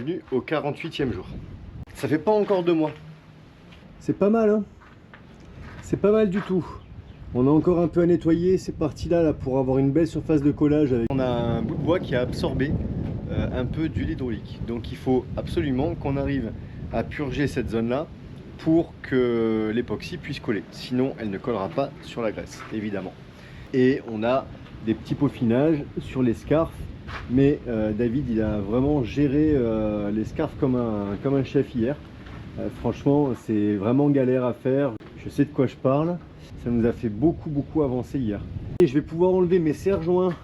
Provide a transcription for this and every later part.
bienvenue au 48e jour. Ça fait pas encore 2 mois. C'est pas mal, hein? C'est pas mal du tout. On a encore un peu à nettoyer ces parties-là là, pour avoir une belle surface de collage. On a un bout de bois qui a absorbé un peu d'huile hydraulique. Donc il faut absolument qu'on arrive à purger cette zone-là pour que l'époxy puisse coller. Sinon, elle ne collera pas sur la graisse, évidemment. Et on a des petits peaufinages sur les scarfs. Mais David, il a vraiment géré les scarfs comme un chef hier. Franchement, c'est vraiment galère à faire. Je sais de quoi je parle. Ça nous a fait beaucoup avancer hier. Et je vais pouvoir enlever mes serre-joints.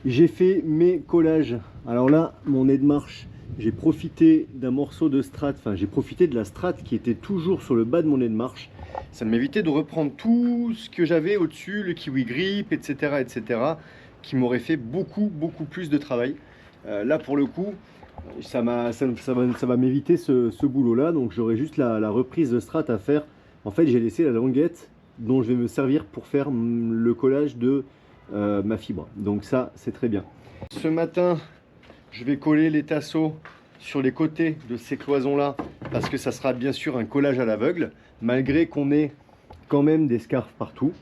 J'ai fait mes collages. Alors là, mon aide marche, j'ai profité d'un morceau de strat. Enfin, j'ai profité de la strat qui était toujours sur le bas de mon aide marche. Ça m'évitait de reprendre tout ce que j'avais au-dessus, le kiwi grip, etc. qui m'aurait fait beaucoup plus de travail. Là pour le coup, ça va m'éviter ce boulot là, donc j'aurai juste la reprise de strat à faire. En fait, j'ai laissé la languette dont je vais me servir pour faire le collage de ma fibre, donc ça c'est très bien. Ce matin, je vais coller les tasseaux sur les côtés de ces cloisons là, parce que ça sera bien sûr un collage à l'aveugle, malgré qu'on ait quand même des scarfs partout.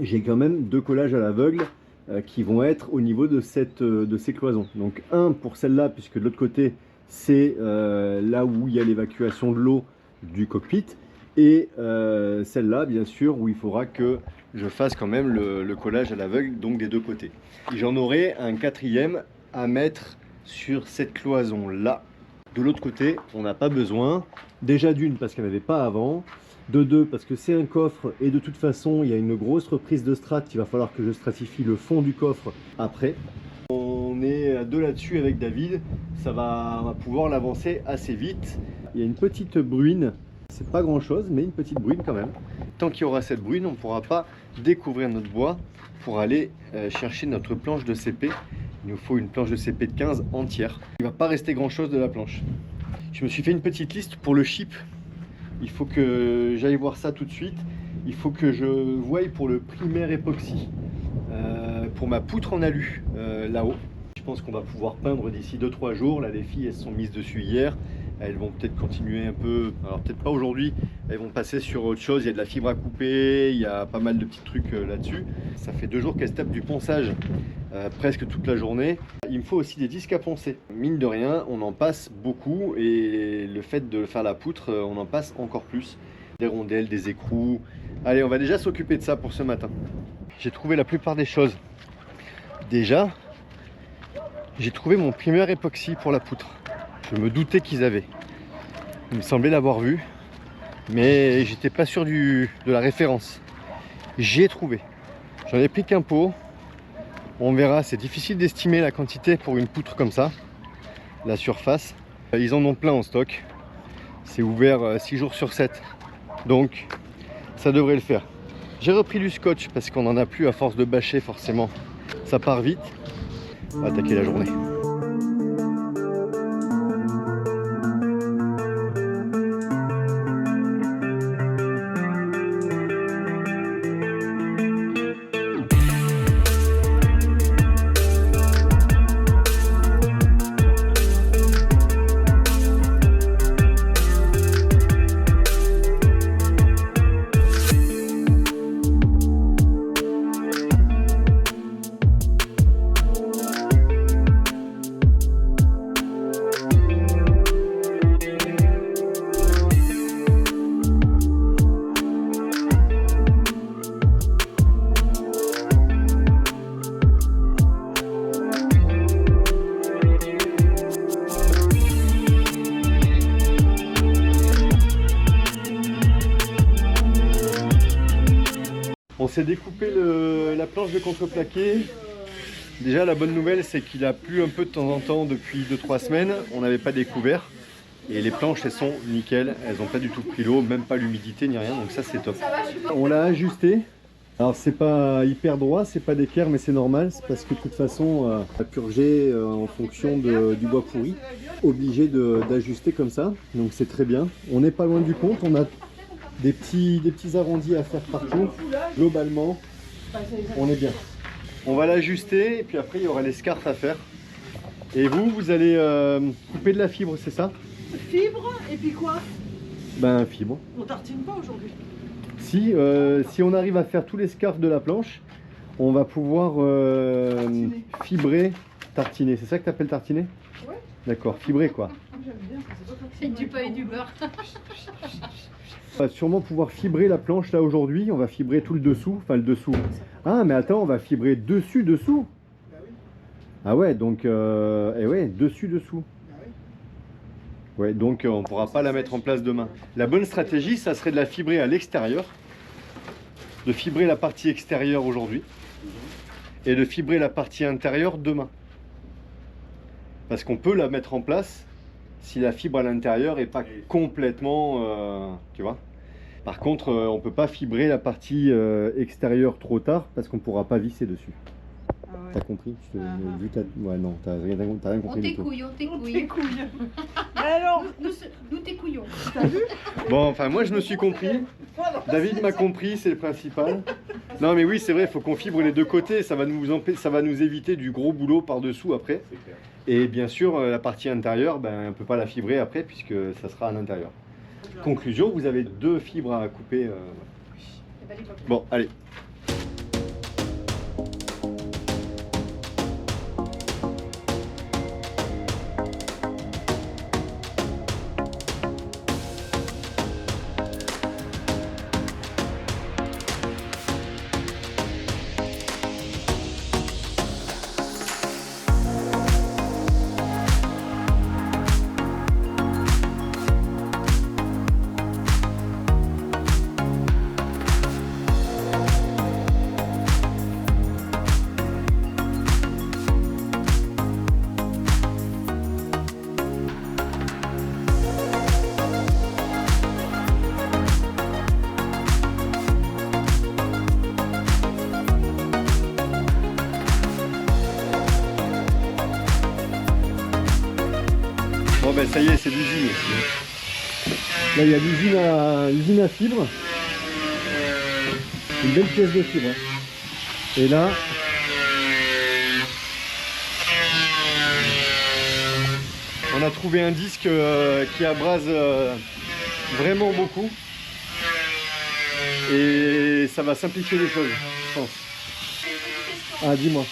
J'ai quand même 2 collages à l'aveugle qui vont être au niveau de ces cloisons. Donc un pour celle-là, puisque de l'autre côté c'est là où il y a l'évacuation de l'eau du cockpit, et celle-là bien sûr où il faudra que je fasse quand même le collage à l'aveugle, donc des 2 côtés. J'en aurai un 4e à mettre sur cette cloison-là. De l'autre côté, on n'a pas besoin, déjà d'une parce qu'il n'y en avait pas avant, de 2 parce que c'est un coffre et de toute façon il y a une grosse reprise de strat, il va falloir que je stratifie le fond du coffre après. On est à 2 là-dessus avec David, on va pouvoir l'avancer assez vite. Il y a une petite bruine, c'est pas grand chose mais une petite bruine quand même. Tant qu'il y aura cette bruine, on ne pourra pas découvrir notre bois pour aller chercher notre planche de CP. Il nous faut une planche de CP de 15 entière. Il ne va pas rester grand chose de la planche. Je me suis fait une petite liste pour le chip. Il faut que j'aille voir ça tout de suite. Il faut que je voie pour le primaire époxy pour ma poutre en alu là-haut. Je pense qu'on va pouvoir peindre d'ici 2-3 jours. Là, les filles, elles se sont mises dessus hier. Elles vont peut-être continuer un peu. Alors peut-être pas aujourd'hui. Elles vont passer sur autre chose. Il y a de la fibre à couper. Il y a pas mal de petits trucs là-dessus. Ça fait 2 jours qu'elles se tapent du ponçage presque toute la journée. Il me faut aussi des disques à poncer. Mine de rien, on en passe beaucoup et le fait de faire la poutre, on en passe encore plus. Des rondelles, des écrous. Allez, on va déjà s'occuper de ça pour ce matin. J'ai trouvé la plupart des choses. Déjà, j'ai trouvé mon primaire époxy pour la poutre. Je me doutais qu'ils avaient. Il me semblait l'avoir vu, mais j'étais pas sûr de la référence. J'ai trouvé. J'en ai pris qu'un pot. On verra, c'est difficile d'estimer la quantité pour une poutre comme ça, la surface. Ils en ont plein en stock. C'est ouvert 6 jours sur 7, donc ça devrait le faire. J'ai repris du scotch parce qu'on n'en a plus à force de bâcher forcément. Ça part vite. On va attaquer la journée. On s'est découpé la planche de contreplaqué. Déjà la bonne nouvelle c'est qu'il a plu un peu de temps en temps depuis 2-3 semaines. On n'avait pas découvert. Et les planches elles sont nickel. Elles n'ont pas du tout pris l'eau, même pas l'humidité ni rien. Donc ça c'est top. On l'a ajusté. Alors c'est pas hyper droit, c'est pas d'équerre mais c'est normal. C'est parce que de toute façon on a purgé en fonction du bois pourri. Obligé d'ajuster comme ça. Donc c'est très bien. On n'est pas loin du compte. On a des petits arrondis à faire partout. Globalement, on est bien. On va l'ajuster et puis après il y aura les scarfs à faire. Et vous allez couper de la fibre, c'est ça? Fibre, et puis quoi? Ben, fibre. On tartine pas aujourd'hui. Si on arrive à faire tous les scarfs de la planche, on va pouvoir fibrer, tartiner. C'est ça que tu appelles tartiner? Ouais. D'accord, fibrer quoi. J'aime bien, c'est pas C'est du pain et du beurre. On va sûrement pouvoir fibrer la planche là aujourd'hui. On va fibrer tout le dessous, enfin le dessous. Ah mais attends, on va fibrer dessous. Bah oui. Ah ouais, donc ouais, dessous. Bah oui. Ouais, donc on pourra pas la mettre en place demain. La bonne stratégie, ça serait de la fibrer à l'extérieur, de fibrer la partie extérieure aujourd'hui et de fibrer la partie intérieure demain. Parce qu'on peut la mettre en place si la fibre à l'intérieur est pas complètement, tu vois. Par contre, on peut pas fibrer la partie extérieure trop tard parce qu'on pourra pas visser dessus. Ah ouais. T'as compris? Ouais, non, t'as rien On compris du tout. t'écouille, on Tes t'écouille. couilles. Alors, Nous t'écouillons. t'as vu? Bon, enfin, moi je me suis compris. Voilà. David m'a compris, c'est le principal. Non, mais oui, c'est vrai, il faut qu'on fibre les deux côtés. Ça va nous éviter du gros boulot par-dessous après. Et bien sûr, la partie intérieure, ben, on ne peut pas la fibrer après puisque ça sera à l'intérieur. Conclusion, vous avez 2 fibres à couper. Bon, allez. Bon ben ça y est, c'est l'usine ici. Là il y a l'usine à fibre. Une belle pièce de fibre. Et là, on a trouvé un disque qui abrase vraiment beaucoup. Et ça va simplifier les choses, je pense. Ah, dis-moi.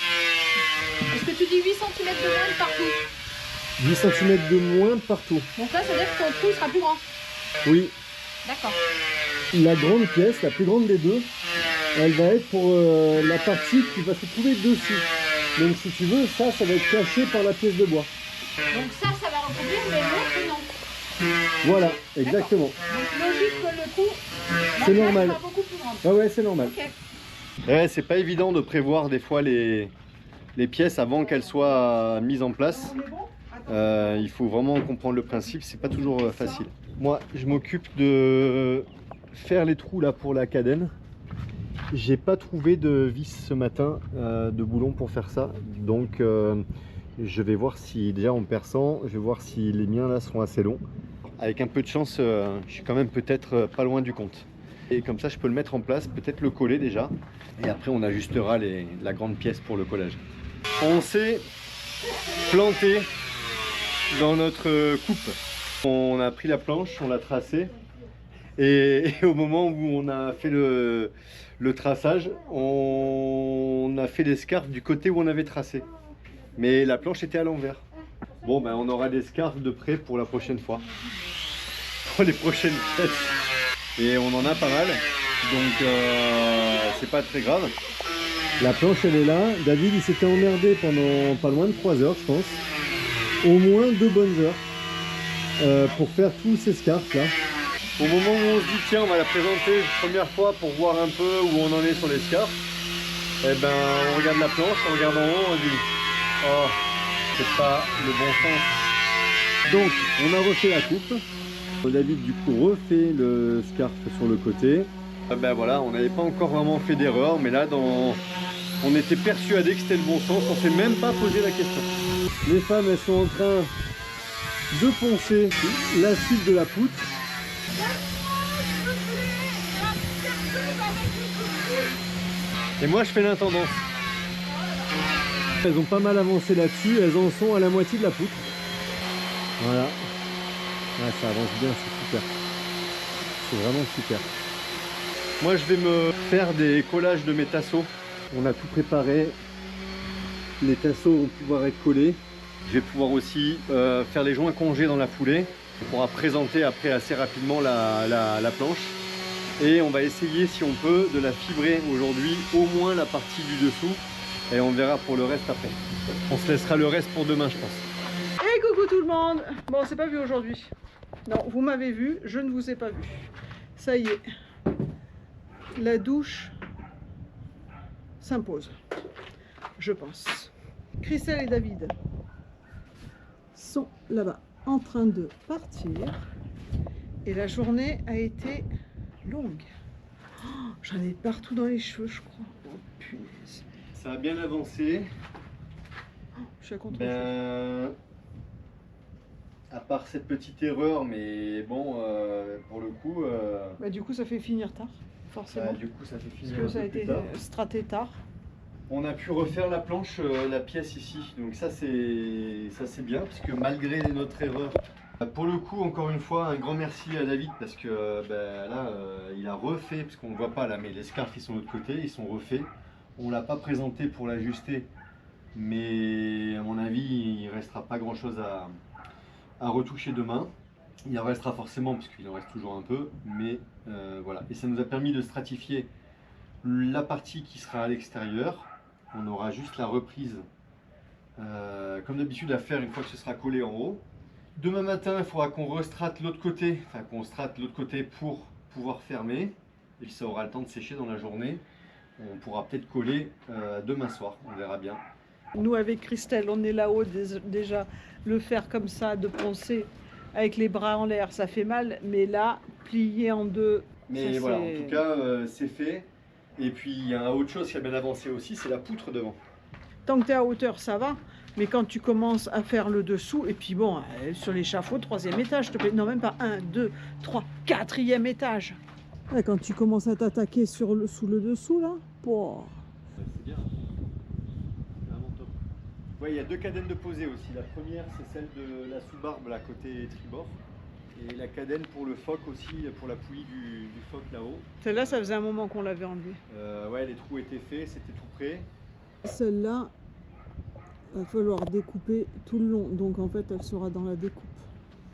Est-ce que tu dis 8 cm de moins de partout? 10 cm de moins partout. Donc là, ça veut dire que ton trou sera plus grand. Oui, D'accord. la grande pièce, la plus grande des deux, elle va être pour la partie qui va se trouver dessus. Donc si tu veux, ça va être caché par la pièce de bois. Donc ça va recouvrir, mais l'autre non. Voilà, exactement. Donc logique que le trou C'est la normal. sera beaucoup plus grande. Ah ouais, c'est normal. Ok. Ouais, c'est pas évident de prévoir des fois les pièces avant qu'elles soient mises en place. On est bon? Il faut vraiment comprendre le principe, c'est pas toujours facile. Moi, je m'occupe de faire les trous là pour la cadène. J'ai pas trouvé de vis ce matin, de boulon pour faire ça, donc je vais voir si déjà en perçant, je vais voir si les miens là seront assez longs. Avec un peu de chance, je suis quand même peut-être pas loin du compte. Et comme ça, je peux le mettre en place, peut-être le coller déjà, et après on ajustera la grande pièce pour le collage. On s'est planté dans notre coupe. On a pris la planche, on l'a tracée, et au moment où on a fait le traçage, on a fait l'escarpe du côté où on avait tracé. Mais la planche était à l'envers. Bon, ben on aura des scarfs de près pour la prochaine fois. Pour les prochaines pièces. Et on en a pas mal, donc c'est pas très grave. La planche elle est là. David il s'était emmerdé pendant pas loin de 3 heures je pense. Au moins 2 bonnes heures pour faire tous ces scarfs là. Au moment où on se dit tiens on va la présenter une première fois pour voir un peu où on en est sur les scarfs, et ben on regarde la planche, on regarde en haut, on dit oh c'est pas le bon sens. Donc on a refait la coupe. David du coup refait le scarf sur le côté. Ben voilà, on n'avait pas encore vraiment fait d'erreur, mais là on était persuadé que c'était le bon sens, on s'est même pas posé la question. Les femmes elles sont en train de poncer la suite de la poutre. Et moi je fais l'intendance. Elles ont pas mal avancé là-dessus, elles en sont à la moitié de la poutre. Voilà. Ouais, ça avance bien, c'est super. C'est vraiment super. Moi je vais me faire des collages de mes tasseaux. On a tout préparé. Les tasseaux vont pouvoir être collés. Je vais pouvoir aussi faire les joints congés dans la foulée. On pourra présenter après assez rapidement la planche. Et on va essayer si on peut de la fibrer aujourd'hui, au moins la partie du dessous. Et on verra pour le reste après. On se laissera le reste pour demain je pense. Et coucou tout le monde. Bon, on s'est pas vu aujourd'hui. Non, vous m'avez vu, je ne vous ai pas vu. Ça y est. La douche s'impose, je pense. Christelle et David sont là-bas en train de partir. Et la journée a été longue. Oh, j'en ai partout dans les cheveux, je crois. Oh punaise. Ça a bien avancé. Oh, je suis à contre. À part cette petite erreur, mais bon, pour le coup... Bah, du coup, ça fait finir tard, forcément. du coup, ça fait finir parce que ça a été straté tard. On a pu refaire la planche, la pièce ici, donc ça c'est bien, parce que malgré notre erreur, pour le coup, encore une fois, un grand merci à David, parce que là, il a refait, parce qu'on ne voit pas là, mais les scarfs ils sont de l'autre côté, ils sont refaits. On ne l'a pas présenté pour l'ajuster, mais à mon avis, il ne restera pas grand chose à retoucher demain. Il en restera forcément, parce qu'il en reste toujours un peu, mais voilà. Et ça nous a permis de stratifier la partie qui sera à l'extérieur. On aura juste la reprise, comme d'habitude, à faire une fois que ce sera collé en haut. Demain matin, il faudra qu'on restrate l'autre côté, enfin qu'on strate l'autre côté pour pouvoir fermer. Et puis ça aura le temps de sécher dans la journée. On pourra peut-être coller demain soir, on verra bien. Nous, avec Christelle, on est là-haut déjà. Le faire comme ça, de poncer avec les bras en l'air, ça fait mal. Mais là, plié en deux. Mais voilà, en tout cas, c'est fait. Et puis, il y a autre chose qui a bien avancé aussi, c'est la poutre devant. Tant que tu es à hauteur, ça va. Mais quand tu commences à faire le dessous, et puis bon, sur l'échafaud, 3e étage, te plaît. Non, même pas 1, 2, 3, 4e étage. Là, quand tu commences à t'attaquer sous le dessous, là, pour... C'est bien. Vraiment top. Ouais, il y a 2 cadènes de posée aussi. La première, c'est celle de la sous-barbe, là, côté tribord. Et la cadène pour le phoque aussi, pour la poulie du phoque là-haut. Celle-là, ça faisait un moment qu'on l'avait enlevée. Ouais, les trous étaient faits, c'était tout prêt. Celle-là, il va falloir découper tout le long. Donc en fait, elle sera dans la découpe.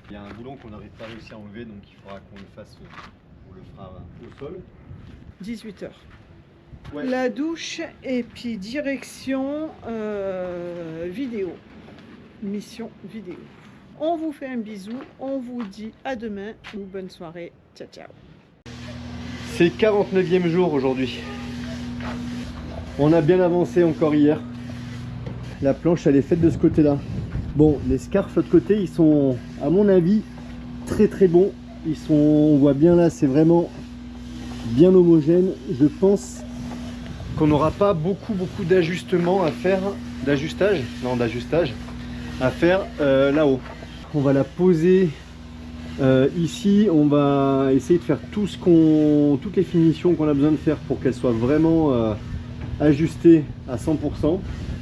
Il y a un boulon qu'on n'arrive pas réussi à enlever, donc il faudra qu'on le fasse, on le fera au sol. 18 h. Ouais. La douche et puis direction vidéo. Mission vidéo. On vous fait un bisou, on vous dit à demain ou bonne soirée. Ciao, ciao. C'est le 49e jour aujourd'hui. On a bien avancé encore hier. La planche, elle est faite de ce côté-là. Bon, les scarfs de l'autre côté, ils sont, à mon avis, très très bons. Ils sont, on voit bien là, c'est vraiment bien homogène. Je pense qu'on n'aura pas beaucoup d'ajustements à faire, d'ajustage à faire là-haut. On va la poser ici, on va essayer de faire toutes les finitions qu'on a besoin de faire pour qu'elle soit vraiment ajustée à 100%.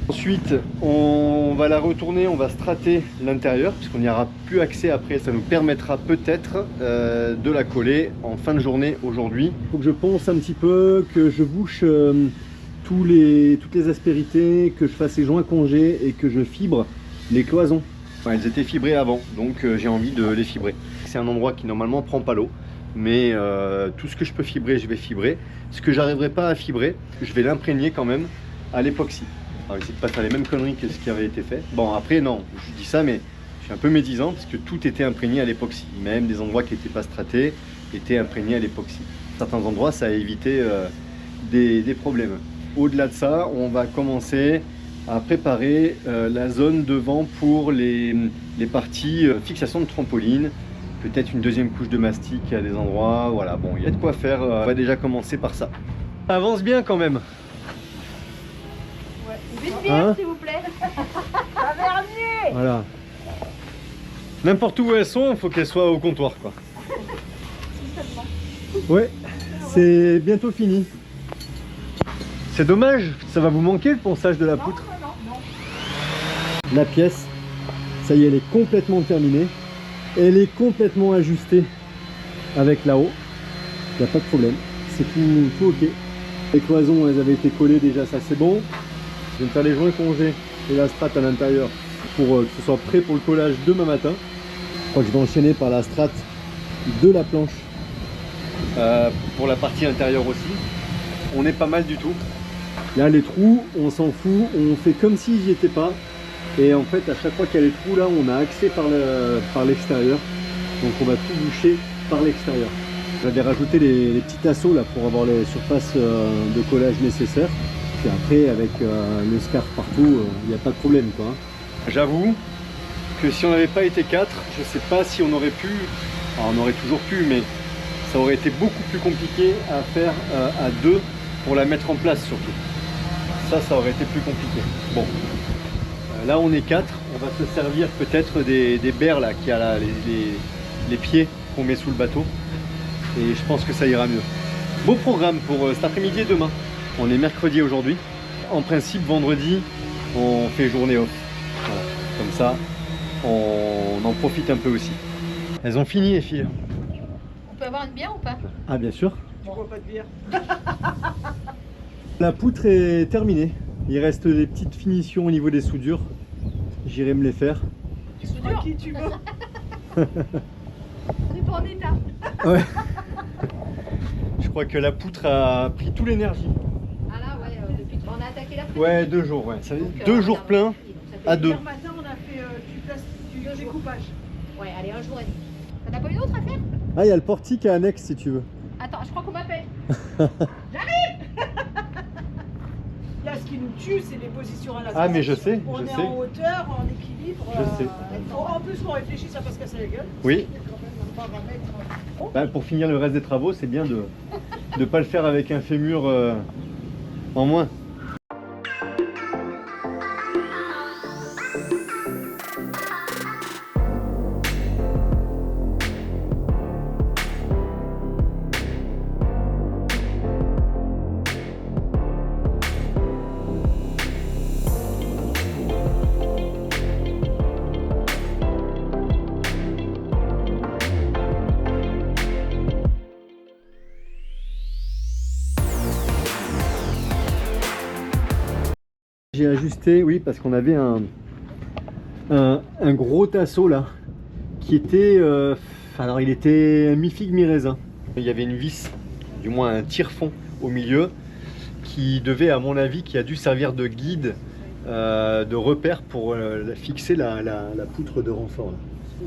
Ensuite, on va la retourner, on va strater l'intérieur, puisqu'on n'y aura plus accès après. Ça nous permettra peut-être de la coller en fin de journée aujourd'hui. Il faut que je ponce un petit peu, que je bouche toutes les aspérités, que je fasse les joints congés et que je fibre les cloisons. Enfin, elles étaient fibrées avant, donc j'ai envie de les fibrer. C'est un endroit qui normalement prend pas l'eau, mais tout ce que je peux fibrer, je vais fibrer. Ce que j'arriverai pas à fibrer, je vais l'imprégner quand même à l'époxy. On va essayer de pas faire les mêmes conneries que ce qui avait été fait. Bon, après non, je dis ça, mais je suis un peu médisant parce que tout était imprégné à l'époxy. Même des endroits qui n'étaient pas stratés étaient imprégnés à l'époxy. Certains endroits, ça a évité des problèmes. Au-delà de ça, on va commencer à préparer la zone devant pour les parties fixation de trampoline. Peut-être une deuxième couche de mastic à des endroits. Voilà, bon, il y a de quoi faire. On va déjà commencer par ça. Ça avance bien quand même. Vite bien, s'il vous plaît. Voilà. N'importe où elles sont, il faut qu'elles soient au comptoir, quoi. Ouais, c'est bientôt fini. C'est dommage, ça va vous manquer le ponçage de la poutre. La pièce, ça y est, elle est complètement terminée. Elle est complètement ajustée avec là-haut. Il n'y a pas de problème. C'est tout ok. Les cloisons, elles avaient été collées déjà, ça c'est bon. Je vais me faire les joints congés et la strate à l'intérieur pour que ce soit prêt pour le collage demain matin. Je crois que je vais enchaîner par la strate de la planche pour la partie intérieure aussi. On est pas mal du tout. Là les trous, on s'en fout, on fait comme si j'y étais pas. Et en fait à chaque fois qu'il y a les trous là, on a accès par l'extérieur. Donc on va tout boucher par l'extérieur. J'avais rajouté les petits tasseaux là pour avoir les surfaces de collage nécessaires. Puis après avec le scarf partout, il n'y a pas de problème quoi. J'avoue que si on n'avait pas été 4, je sais pas si on aurait pu, enfin, on aurait toujours pu, mais ça aurait été beaucoup plus compliqué à faire à 2 pour la mettre en place surtout. Ça aurait été plus compliqué. Bon, là on est 4, on va se servir peut-être des berres là, qui a là, les pieds qu'on met sous le bateau. Et je pense que ça ira mieux. Beau programme pour cet après-midi et demain. On est mercredi aujourd'hui. En principe, vendredi, on fait journée off. Voilà. Comme ça, on en profite un peu aussi. Elles ont fini les filles. On peut avoir une bière ou pas? Ah bien sûr. Tu bois pas de bière. La poutre est terminée. Il reste des petites finitions au niveau des soudures. J'irai me les faire. À qui tu veux. On est pas en état. Ouais. Je crois que la poutre a pris toute l'énergie. Ah là, ouais, depuis qu'on a attaqué la Ouais, 2 jours, ouais. Ça fait 2 jours pleins à 2. Hier matin, on a fait du découpage. Ouais, allez, un jour et demi. T'en as pas une autre à faire? Ah, il y a le portique à annexe si tu veux. Attends, je crois qu'on m'appelle. Là, ce qui nous tue, c'est les positions à la Ah, mais je sais, on je est sais. en hauteur, en équilibre. Je sais. En plus, on réfléchit, ça va se casser la gueule. Oui. On va remettre. Bah, pour finir le reste des travaux, c'est bien de ne pas le faire avec un fémur en moins. J'ai ajusté, oui, parce qu'on avait un gros tasseau là, qui était, alors il était mi-figue mi-raisin. Il y avait une vis, du moins un tire-fond au milieu, qui devait, à mon avis, qui a dû servir de guide, de repère pour fixer la poutre de renfort.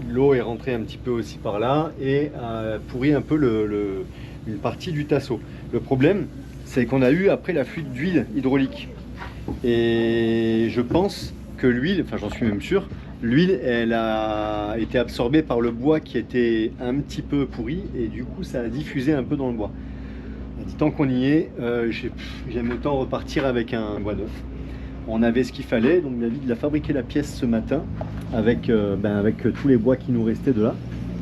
L'eau est rentrée un petit peu aussi par là et a pourri un peu une partie du tasseau. Le problème, c'est qu'on a eu après la fuite d'huile hydraulique. Et je pense que l'huile, enfin j'en suis même sûr, l'huile elle a été absorbée par le bois qui était un petit peu pourri et du coup ça a diffusé un peu dans le bois. Tant qu'on y est, j'aime autant repartir avec un bois neuf. On avait ce qu'il fallait, donc David il a fabriqué la pièce ce matin avec tous les bois qui nous restaient de là.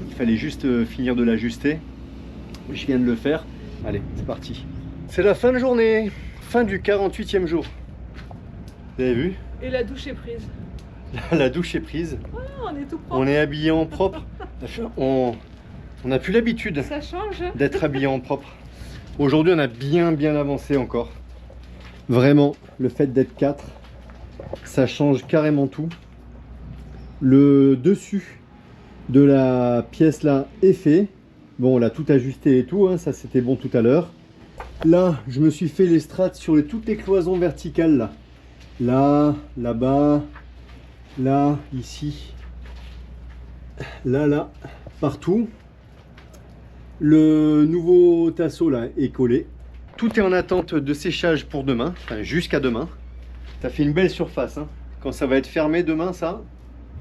Il fallait juste finir de l'ajuster. Je viens de le faire. Allez, c'est parti. C'est la fin de journée, fin du 48e jour. Vous avez vu? Et la douche est prise. La douche est prise. Oh, on est tout propre. On est habillé en propre. On n'a plus l'habitude Ça change. d'être habillé en propre. Aujourd'hui, on a bien avancé encore. Vraiment, le fait d'être 4, ça change carrément tout. Le dessus de la pièce là est fait. Bon, on l'a tout ajusté et tout, hein, ça c'était bon tout à l'heure. Là, je me suis fait les strates sur toutes les cloisons verticales là. Là, là-bas, là, ici, là, partout. Le nouveau tasseau là est collé. Tout est en attente de séchage pour demain, enfin jusqu'à demain. Ça fait une belle surface, hein. Quand ça va être fermé demain, ça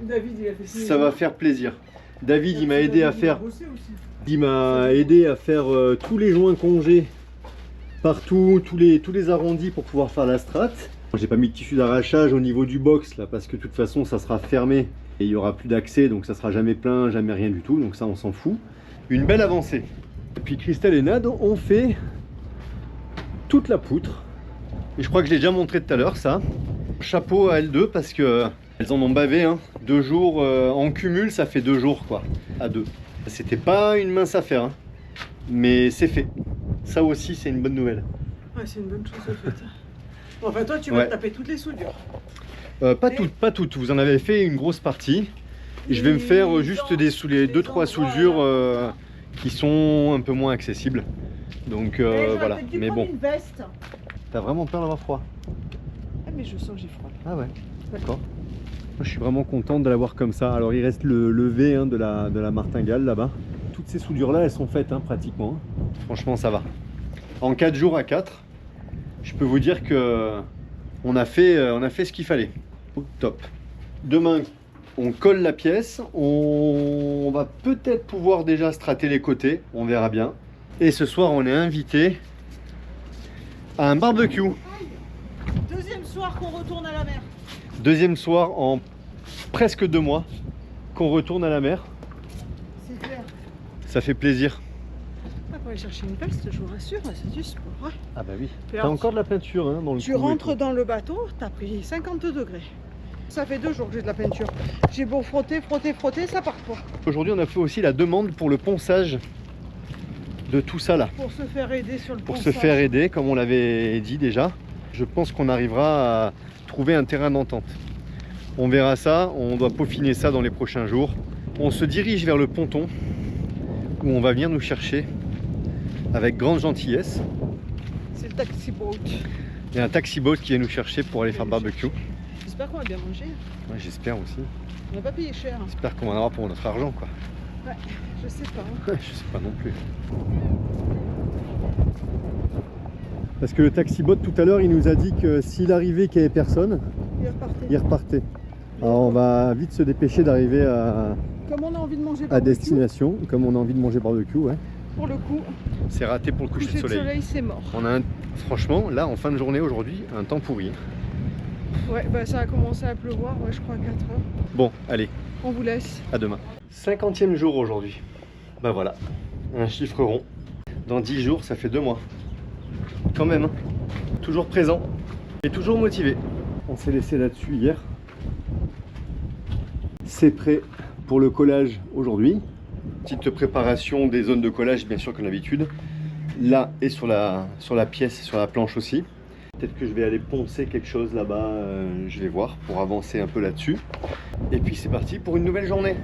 David, il a fait ça va faire plaisir. David, il m'a aidé à faire, tous les joints congés partout, tous les arrondis pour pouvoir faire la strate. J'ai pas mis de tissu d'arrachage au niveau du box là parce que de toute façon ça sera fermé et il y aura plus d'accès, donc ça sera jamais plein, jamais rien du tout, donc ça on s'en fout. Une belle avancée. Et puis Christelle et Nad ont fait toute la poutre et je crois que je l'ai déjà montré tout à l'heure ça. Chapeau à L2 parce que Elles en ont bavé, hein. 2 jours en cumul, ça fait 2 jours quoi, à 2. C'était pas une mince affaire, hein. Mais c'est fait. Ça aussi, c'est une bonne nouvelle. Ouais, c'est une bonne chose de fait. Bon, enfin, toi, tu vas taper toutes les soudures. Pas toutes. Vous en avez fait une grosse partie. Et je vais me faire juste les 2-3 soudures qui sont un peu moins accessibles. Donc voilà. Mais bon. T'as vraiment peur d'avoir froid? Ah, mais je sens que j'ai froid. Ah ouais, d'accord. Je suis vraiment contente de l'avoir comme ça. Alors il reste le V hein, de la martingale là-bas. Toutes ces soudures là, elles sont faites hein, pratiquement. Franchement, ça va. En 4 jours à 4, je peux vous dire que on a fait ce qu'il fallait. Top. Demain, on colle la pièce. On va peut-être pouvoir déjà strater les côtés. On verra bien. Et ce soir, on est invité à un barbecue. Deuxième soir qu'on retourne à la mer. Deuxième soir en presque 2 mois qu'on retourne à la mer. C'est clair. Ça fait plaisir. Ah, pour aller chercher une veste, je vous rassure, c'est du sport. Hein. Ah bah oui. Puis T'as encore de la peinture hein, dans le Tu cou et rentres tout. dans le bateau, t'as pris 50 degrés. Ça fait 2 jours que j'ai de la peinture. J'ai beau frotter, ça part pas. Aujourd'hui, on a fait aussi la demande pour le ponçage de tout ça là. Pour se faire aider sur le Pour se ponçage. faire aider, comme on l'avait dit déjà. Je pense qu'on arrivera à trouver un terrain d'entente. On verra ça, on doit peaufiner ça dans les prochains jours. On se dirige vers le ponton où on va venir nous chercher avec grande gentillesse. C'est le taxi boat. Il y a un taxi boat qui vient nous chercher pour aller faire barbecue. J'espère qu'on va bien manger. Ouais, j'espère aussi. On n'a pas payé cher. J'espère qu'on en aura pour notre argent quoi. Ouais, je sais pas. Je sais pas non plus. Parce que le taxi bot tout à l'heure il nous a dit que s'il arrivait qu'il n'y avait personne, il repartait. Alors on va vite se dépêcher d'arriver Comme on a envie de manger à barbecue, destination, comme on a envie de manger barbecue. Ouais. pour le coup, C'est raté pour le coucher de soleil. c'est mort. On a franchement là en fin de journée aujourd'hui un temps pourri. Ouais, bah ça a commencé à pleuvoir, ouais, je crois à 4 heures. Bon allez, On vous laisse. à demain. 50e jour aujourd'hui. Bah voilà, un chiffre rond. Dans 10 jours ça fait 2 mois. Quand même, hein. Toujours présent et toujours motivé. On s'est laissé là-dessus hier. C'est prêt pour le collage aujourd'hui. Petite préparation des zones de collage, bien sûr, comme d'habitude. Là et sur la pièce, sur la planche aussi. Peut-être que je vais aller poncer quelque chose là-bas, je vais voir, pour avancer un peu là-dessus. Et puis c'est parti pour une nouvelle journée.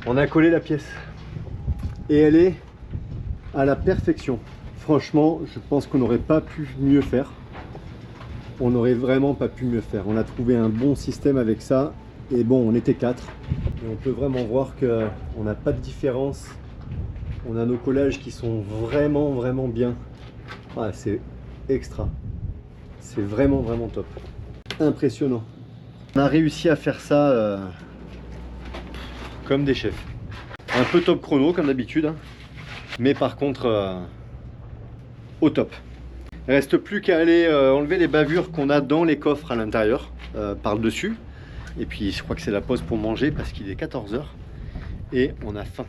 On a collé la pièce et elle est à la perfection. Franchement, je pense qu'on n'aurait pas pu mieux faire. On n'aurait vraiment pas pu mieux faire. On a trouvé un bon système avec ça. Et bon, on était 4. Et on peut vraiment voir qu'on n'a pas de différence. On a nos collages qui sont vraiment, vraiment bien. Ah, c'est extra. C'est vraiment, vraiment top. Impressionnant. On a réussi à faire ça comme des chefs. Un peu top chrono comme d'habitude. Hein. Mais par contre, au top. Il ne reste plus qu'à aller enlever les bavures qu'on a dans les coffres à l'intérieur, par-dessus. Et puis je crois que c'est la pause pour manger parce qu'il est 14 h et on a faim.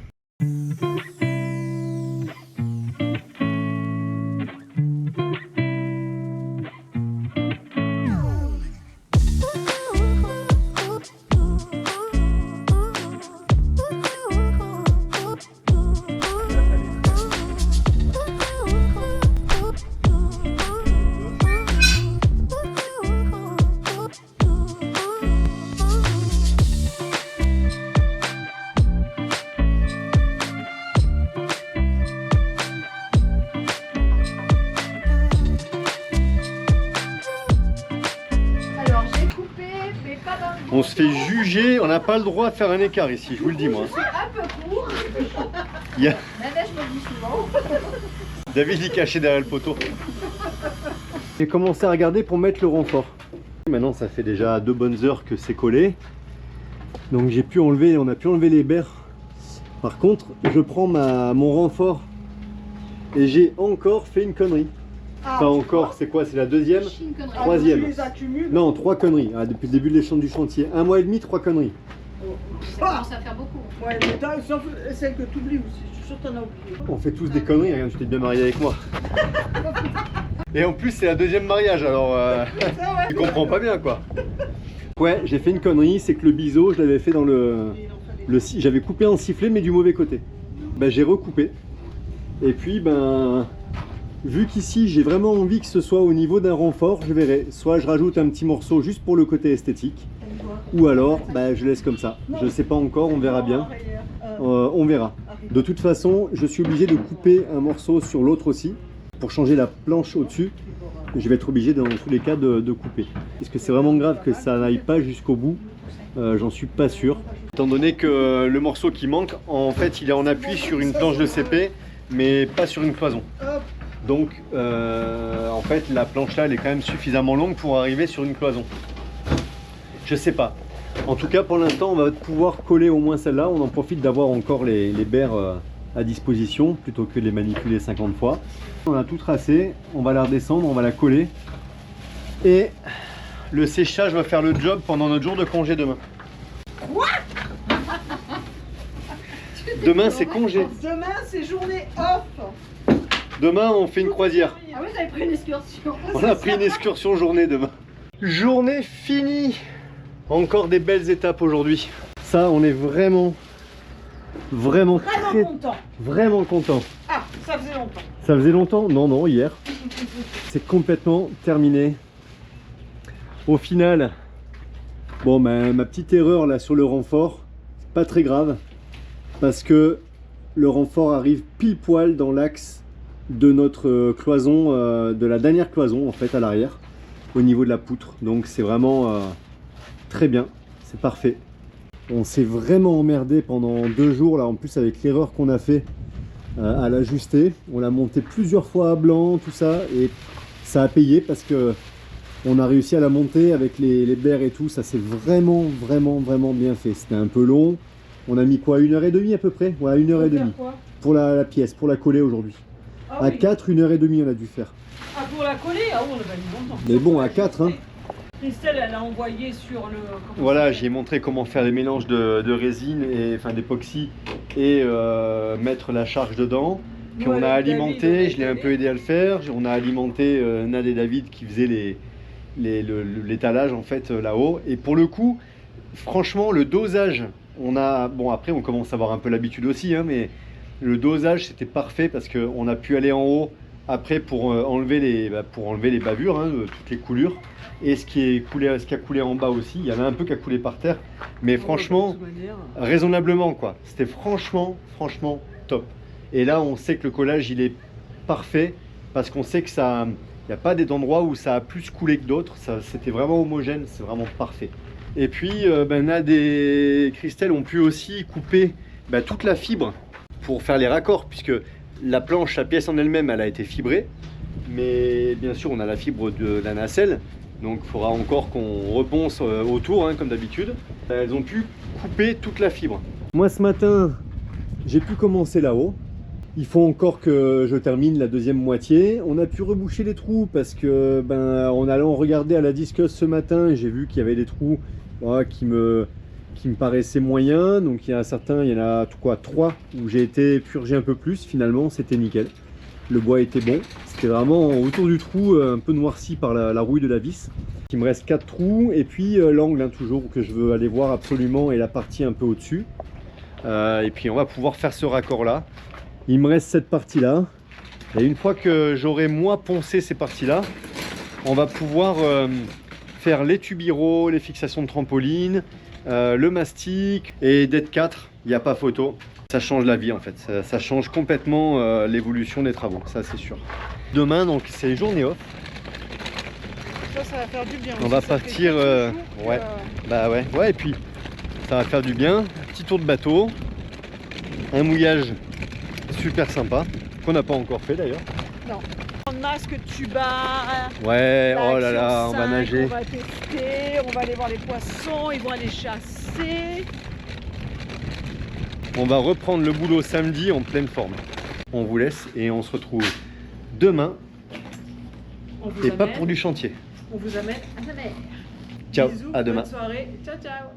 On se fait juger, on n'a pas le droit de faire un écart ici, je vous le dis moi. C'est un peu court. Il y a... Nana, je me dis souvent. David est caché derrière le poteau. J'ai commencé à regarder pour mettre le renfort. Maintenant ça fait déjà 2 bonnes heures que c'est collé. Donc j'ai pu enlever, on a pu enlever les berres. Par contre, je prends mon renfort et j'ai encore fait une connerie. Pas encore, c'est quoi? C'est la deuxième? Troisième. Non, 3 conneries. Ah, depuis le début du chantier. 1 mois et demi, 3 conneries. Ça commence à faire beaucoup. Ouais, mais sauf celle que tu oublies aussi. Je suis sûr que t'en as oublié. On fait tous des conneries, regarde, tu t'es bien marié avec moi. Et en plus, c'est la deuxième mariage, alors tu comprends pas bien quoi. Ouais, j'ai fait une connerie, c'est que le biseau, je l'avais fait dans j'avais coupé en sifflet, mais du mauvais côté. Ben, j'ai recoupé. Et puis, ben... vu qu'ici j'ai vraiment envie que ce soit au niveau d'un renfort, je verrai. Soit je rajoute un petit morceau juste pour le côté esthétique, ou alors bah, je laisse comme ça. Je sais pas encore, on verra bien. On verra. De toute façon, je suis obligé de couper un morceau sur l'autre aussi, pour changer la planche au-dessus. Je vais être obligé dans tous les cas de couper. Est-ce que c'est vraiment grave que ça n'aille pas jusqu'au bout? J'en suis pas sûr. Étant donné que le morceau qui manque, en fait il est en appui sur une planche de CP, mais pas sur une cloison. Donc en fait la planche là elle est quand même suffisamment longue pour arriver sur une cloison. Je sais pas. En tout cas pour l'instant on va pouvoir coller au moins celle-là. On en profite d'avoir encore les berres à disposition plutôt que de les manipuler 50 fois. On a tout tracé, on va la redescendre, on va la coller. Et le séchage va faire le job pendant notre jour de congé demain. Quoi? Demain c'est congé. Demain c'est journée off. Demain on fait une croisière. Ah oui, vous avez pris une excursion. On a pris une excursion journée demain. Journée finie. Encore des belles étapes aujourd'hui. Ça on est vraiment très content. Vraiment content. Ah, ça faisait longtemps. Ça faisait longtemps? Non, non, hier. C'est complètement terminé. Au final, bon, ma petite erreur là sur le renfort, c'est pas très grave. Parce que le renfort arrive pile poil dans l'axe de notre cloison, de la dernière cloison en fait à l'arrière, au niveau de la poutre. Donc c'est vraiment très bien, c'est parfait. On s'est vraiment emmerdé pendant 2 jours là, en plus avec l'erreur qu'on a fait à l'ajuster. On l'a monté plusieurs fois à blanc, tout ça, et ça a payé parce que on a réussi à la monter avec les berres et tout. Ça s'est vraiment bien fait. C'était un peu long. On a mis quoi, 1h30 à peu près? Ouais, 1h30 pour la pièce, pour la coller aujourd'hui. À oui. 4, 1h30 on a dû faire. Ah, pour la coller? Ah oui, on a mis longtemps. Mais bon, à 4, hein. Christelle, elle a envoyé sur le... Voilà, j'ai montré comment faire les mélanges de résine, et enfin d'époxy, et mettre la charge dedans. Puis ouais, on a alimenté, je l'ai un peu aidé à le faire. On a alimenté Nad et David qui faisaient l'étalage en fait là-haut. Et pour le coup, franchement, le dosage, on a... Bon, après, on commence à avoir un peu l'habitude aussi, hein, mais le dosage, c'était parfait parce qu'on a pu aller en haut après pour enlever les bavures, hein, toutes les coulures. Et ce qui a coulé en bas aussi, il y en a un peu qui a coulé par terre. Mais franchement, raisonnablement quoi. C'était franchement top. Et là, on sait que le collage, il est parfait parce qu'on sait que ça, il n'y a pas d'endroits où ça a plus coulé que d'autres. C'était vraiment homogène, c'est vraiment parfait. Et puis, Nad et Christelle ont pu aussi couper toute la fibre pour faire les raccords, puisque la planche, la pièce en elle-même, elle a été fibrée. Mais bien sûr, on a la fibre de la nacelle. Donc, il faudra encore qu'on reponce autour, hein, comme d'habitude. Elles ont pu couper toute la fibre. Moi, ce matin, j'ai pu commencer là-haut. Il faut encore que je termine la deuxième moitié. On a pu reboucher les trous parce que, en allant regarder à la disqueuse ce matin, j'ai vu qu'il y avait des trous qui me paraissaient moyens. Donc, il y en a quoi, 3 où j'ai été purger un peu plus. Finalement, c'était nickel. Le bois était bon. C'était vraiment autour du trou, un peu noirci par la rouille de la vis. Il me reste 4 trous et puis l'angle, hein, toujours, que je veux aller voir absolument, et la partie un peu au-dessus. Et puis, on va pouvoir faire ce raccord-là. Il me reste cette partie-là. Et une fois que j'aurai moi poncé ces parties-là, on va pouvoir faire les tubiraux, les fixations de trampoline, le mastic et DET 4. Il n'y a pas photo. Ça change la vie en fait. Ça change complètement l'évolution des travaux. Ça c'est sûr. Demain donc c'est journée off. Ça va faire du bien. On va partir. Ouais. Et puis ça va faire du bien. Un petit tour de bateau. Un mouillage super sympa, qu'on n'a pas encore fait d'ailleurs. Non. Masque, tuba. Ouais, oh là là, on va nager. On va tester, on va aller voir les poissons, ils vont aller chasser. On va reprendre le boulot samedi en pleine forme. On vous laisse et on se retrouve demain. Et pas pour du chantier. On vous amène à la mer. Ciao, bisous, à demain. Bonne soirée, ciao ciao.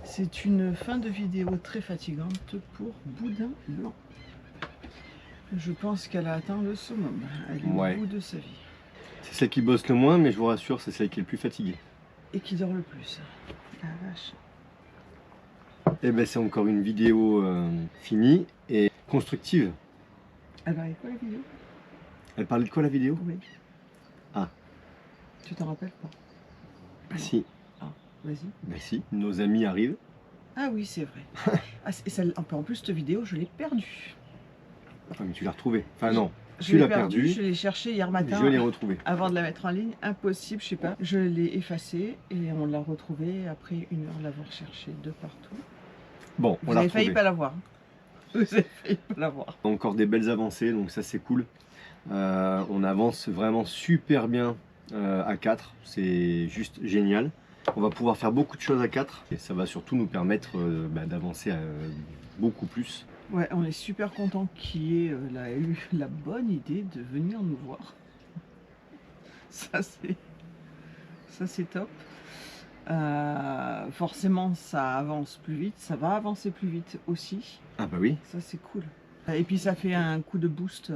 C'est une fin de vidéo très fatigante pour Boudin Blanc. Je pense qu'elle a atteint le summum. Elle est au bout de sa vie. C'est celle qui bosse le moins, mais je vous rassure, c'est celle qui est le plus fatiguée. Et qui dort le plus. La vache. Et ben c'est encore une vidéo finie et constructive. Elle parlait de quoi la vidéo? Elle parlait de quoi la vidéo? Oui. Ah. Tu t'en rappelles pas? Bah si. Ah, vas-y. Bah si, nos amis arrivent. Ah oui, c'est vrai. En plus, cette vidéo, je l'ai perdue. Ah, mais tu l'as retrouvée. Enfin non, Je tu l'ai l'as perdue, perdue. je l'ai cherchée hier matin. Je l'ai retrouvée. Avant de la mettre en ligne, impossible, je sais pas. Je l'ai effacée et on l'a retrouvée après 1 heure l'avoir cherchée de partout. Bon, Vous avez failli pas la voir. Vous avez failli pas la voir. Encore des belles avancées, donc ça c'est cool. On avance vraiment super bien à 4, c'est juste génial. On va pouvoir faire beaucoup de choses à 4 et ça va surtout nous permettre d'avancer beaucoup plus. Ouais, on est super content qu'il ait eu la bonne idée de venir nous voir. Ça c'est top. Forcément ça avance plus vite, ça va avancer plus vite aussi. Ah bah oui. Ça c'est cool. Et puis ça fait un coup de boost.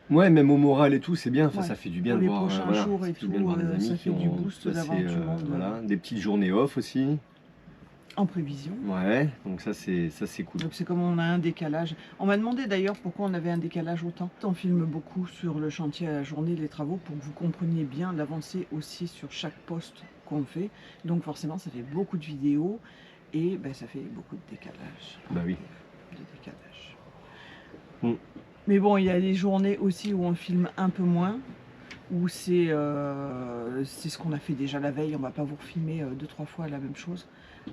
Ouais, même au moral et tout, c'est bien. Enfin, ouais. ça fait du bien pour de les voir. prochains jours et tout, ça fait du boost d'avoir du monde. Voilà, des petites journées off aussi. En prévision. Ouais, donc ça c'est cool. Donc c'est comme on a un décalage. On m'a demandé d'ailleurs pourquoi on avait un décalage autant. On filme beaucoup sur le chantier à la journée, les travaux, pour que vous compreniez bien l'avancée aussi sur chaque poste qu'on fait. Donc forcément ça fait beaucoup de vidéos et ça fait beaucoup de décalage. Bah oui. De décalage. Mm. Mais bon, il y a des journées aussi où on filme un peu moins, où c'est ce qu'on a fait déjà la veille, on va pas vous refilmer 2-3 fois la même chose.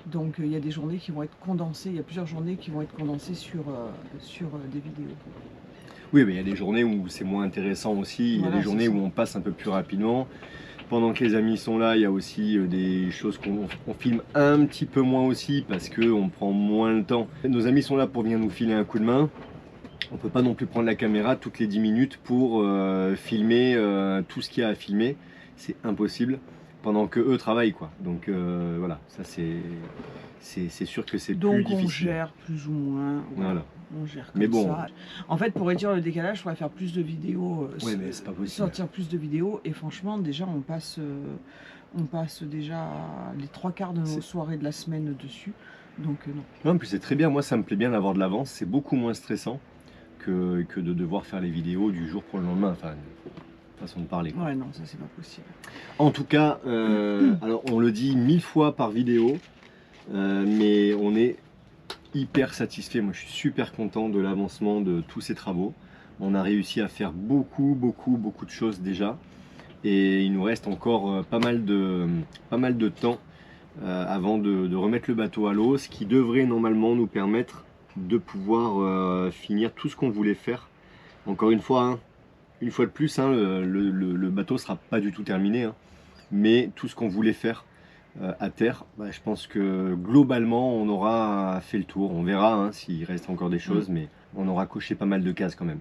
Donc il y a des journées qui vont être condensées, il y a plusieurs journées qui vont être condensées sur des vidéos. Oui, mais il y a des journées où c'est moins intéressant aussi, il y a des journées où on passe un peu plus rapidement. Pendant que les amis sont là, il y a aussi des choses qu'on filme un petit peu moins aussi parce qu'on prend moins le temps. Nos amis sont là pour venir nous filer un coup de main. On ne peut pas non plus prendre la caméra toutes les 10 minutes pour filmer tout ce qu'il y a à filmer. C'est impossible pendant que eux travaillent quoi. Donc voilà, ça c'est sûr que c'est plus difficile. Donc on gère plus ou moins. Voilà. On gère comme Mais bon. ça. En fait, pour réduire le décalage, il faudrait faire plus de vidéos, Ouais, mais c'est pas possible. sortir plus de vidéos. Et franchement, déjà, on passe déjà les 3/4 de nos soirées de la semaine dessus. Donc non. Non, en plus c'est très bien, moi ça me plaît bien d'avoir de l'avance, c'est beaucoup moins stressant que de devoir faire les vidéos du jour pour le lendemain, enfin, façon de parler. Ouais, non, ça c'est pas possible. En tout cas, alors on le dit 1000 fois par vidéo, mais on est hyper satisfait, moi je suis super content de l'avancement de tous ces travaux. On a réussi à faire beaucoup de choses déjà, et il nous reste encore pas mal de temps avant de remettre le bateau à l'eau, ce qui devrait normalement nous permettre de pouvoir finir tout ce qu'on voulait faire. Encore une fois de plus, le bateau sera pas du tout terminé, mais tout ce qu'on voulait faire à terre, je pense que globalement on aura fait le tour. On verra s'il reste encore des choses, mais on aura coché pas mal de cases quand même.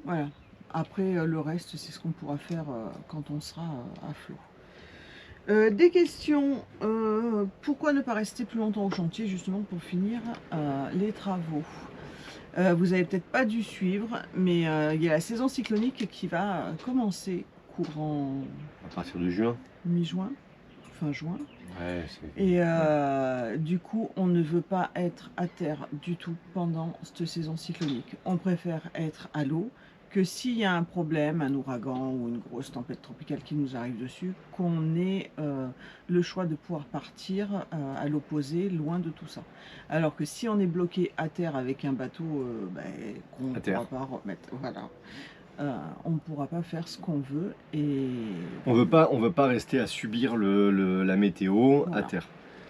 Voilà. Après, le reste, c'est ce qu'on pourra faire quand on sera à flot. Des questions. Pourquoi ne pas rester plus longtemps au chantier, justement, pour finir les travaux? Vous avez peut-être pas dû suivre, mais il y a la saison cyclonique qui va commencer courant... À partir de juin. Mi-juin, fin juin. Ouais, et du coup, on ne veut pas être à terre du tout pendant cette saison cyclonique. On préfère être à l'eau, que s'il y a un problème, un ouragan ou une grosse tempête tropicale qui nous arrive dessus, qu'on ait le choix de pouvoir partir à l'opposé, loin de tout ça. Alors que si on est bloqué à terre avec un bateau qu'on ne pourra pas remettre, voilà, on ne pourra pas faire ce qu'on veut. Et on veut pas rester à subir la météo à terre.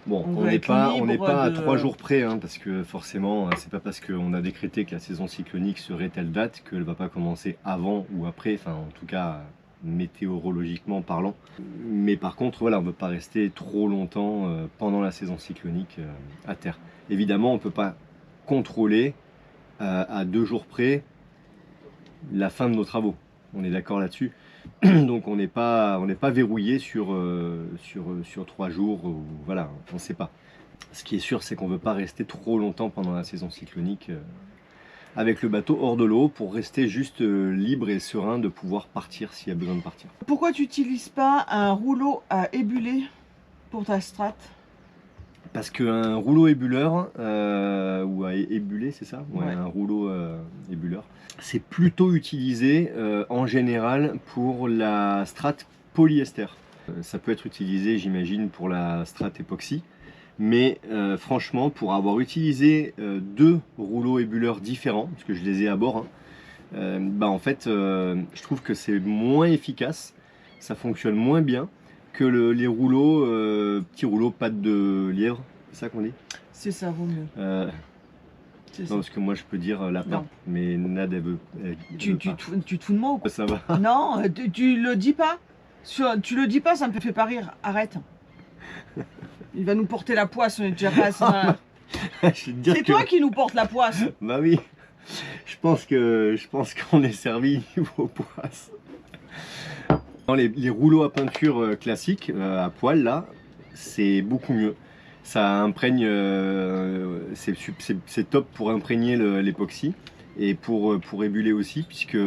Bon, on n'est pas à 3 jours près, parce que forcément, c'est pas parce qu'on a décrété que la saison cyclonique serait telle date qu'elle va pas commencer avant ou après, enfin en tout cas météorologiquement parlant. Mais par contre, voilà, on ne veut pas rester trop longtemps pendant la saison cyclonique à terre. Évidemment, on ne peut pas contrôler à 2 jours près la fin de nos travaux. On est d'accord là-dessus. Donc on n'est pas verrouillé sur 3 jours, voilà, on ne sait pas. Ce qui est sûr, c'est qu'on ne veut pas rester trop longtemps pendant la saison cyclonique avec le bateau hors de l'eau pour rester juste libre et serein de pouvoir partir s'il y a besoin de partir. Pourquoi tu n'utilises pas un rouleau à ébuler pour ta strat? Parce qu'un rouleau ébuleur, ou à ébuler, c'est ça? Ouais, un rouleau ébuleur. C'est plutôt utilisé en général pour la strate polyester. Ça peut être utilisé, j'imagine, pour la strate époxy. Mais franchement, pour avoir utilisé 2 rouleaux ébuleurs différents, parce que je les ai à bord, en fait, je trouve que c'est moins efficace, ça fonctionne moins bien que les rouleaux, petits rouleaux pattes de lièvre, c'est ça qu'on dit? C'est ça, vaut mieux. Non, parce que moi je peux dire lapin, mais Nad elle veut. Tu te fous de moi ou quoi? Ça va. Non, tu le dis pas. Tu le dis pas, ça me fait pas rire. Arrête. Il va nous porter la poisse, on est déjà pas assez. C'est toi qui nous porte la poisse. Bah oui. Je pense qu'on est servi niveau poisse. Dans les rouleaux à peinture classiques, à poil là, c'est beaucoup mieux. Ça imprègne, c'est top pour imprégner l'époxy et pour ébuler aussi, puisque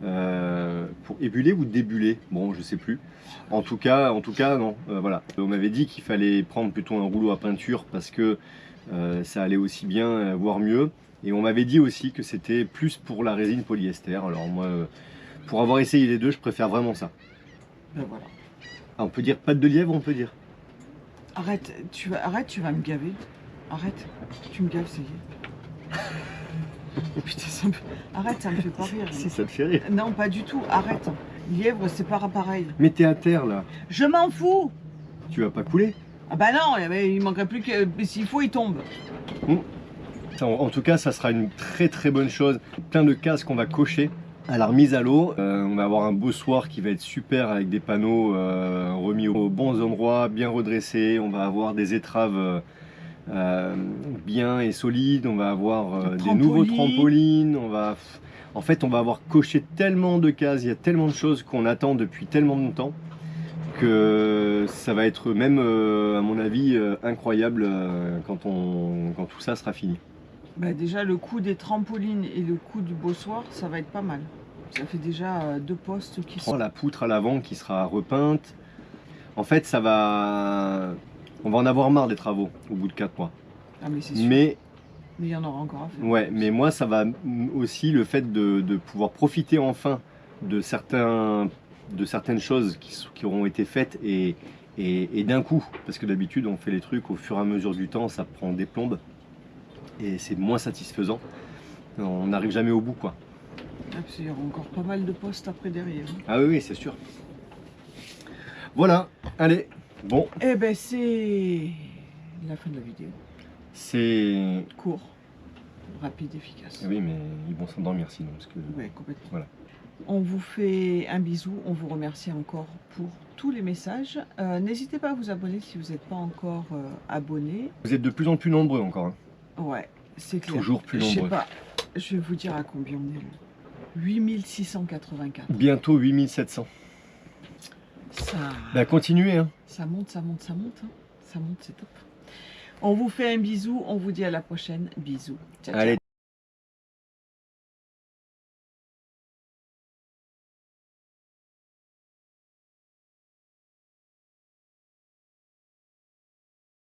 pour ébuler ou débuler, bon je sais plus. En tout cas non, voilà. On m'avait dit qu'il fallait prendre plutôt un rouleau à peinture parce que ça allait aussi bien, voire mieux. Et on m'avait dit aussi que c'était plus pour la résine polyester. Alors moi, pour avoir essayé les deux, je préfère vraiment ça. Ben voilà. Ah, on peut dire patte de lièvre, on peut dire. Arrête, tu vas me gaver. Arrête, tu me gaves, ça y est. Putain, arrête, ça me fait pas rire. Si, ça te fait rire. Non, pas du tout, arrête. Lièvre, c'est pas pareil. Mais t'es à terre là. Je m'en fous. Tu vas pas couler? Ah bah non, il manquerait plus que s'il faut, il tombe. En tout cas, ça sera une très bonne chose. Plein de cases qu'on va cocher à la remise à l'eau. On va avoir un bossoir qui va être super avec des panneaux remis aux bons endroits, bien redressés. On va avoir des étraves bien et solides. On va avoir des nouveaux trampolines. En fait, on va avoir coché tellement de cases. Il y a tellement de choses qu'on attend depuis tellement longtemps que ça va être même, à mon avis, incroyable quand tout ça sera fini. Bah déjà, le coup des trampolines et le coup du bossoir, ça va être pas mal. Ça fait déjà 2 postes qui sont... La poutre à l'avant qui sera repeinte. En fait, ça va... On va en avoir marre des travaux au bout de 4 mois. Ah mais c'est sûr. Mais Mais il y en aura encore à faire. ouais, mais moi, ça va aussi le fait de pouvoir profiter enfin de certaines choses qui auront été faites et d'un coup. Parce que d'habitude, on fait les trucs au fur et à mesure du temps, ça prend des plombes et c'est moins satisfaisant. On n'arrive jamais au bout, quoi. Ah, parce qu'il y aura encore pas mal de postes après derrière. Ah oui, oui, c'est sûr. Voilà, allez, bon. Eh ben c'est la fin de la vidéo. C'est... Court, rapide, efficace. Oui, mais ils vont s'endormir sinon. Parce que... Ouais, complètement. Voilà. On vous fait un bisou, on vous remercie encore pour tous les messages. N'hésitez pas à vous abonner si vous n'êtes pas encore abonné. Vous êtes de plus en plus nombreux encore. Hein. Ouais, c'est clair. Toujours plus Je sais nombreux. pas, je vais vous dire à combien on est là. 8684. Bientôt 8700. Ça... Bah continuez, hein. Ça monte, ça monte, ça monte. Hein. Ça monte, c'est top. On vous fait un bisou, on vous dit à la prochaine. Bisous. Ciao, ciao. Allez,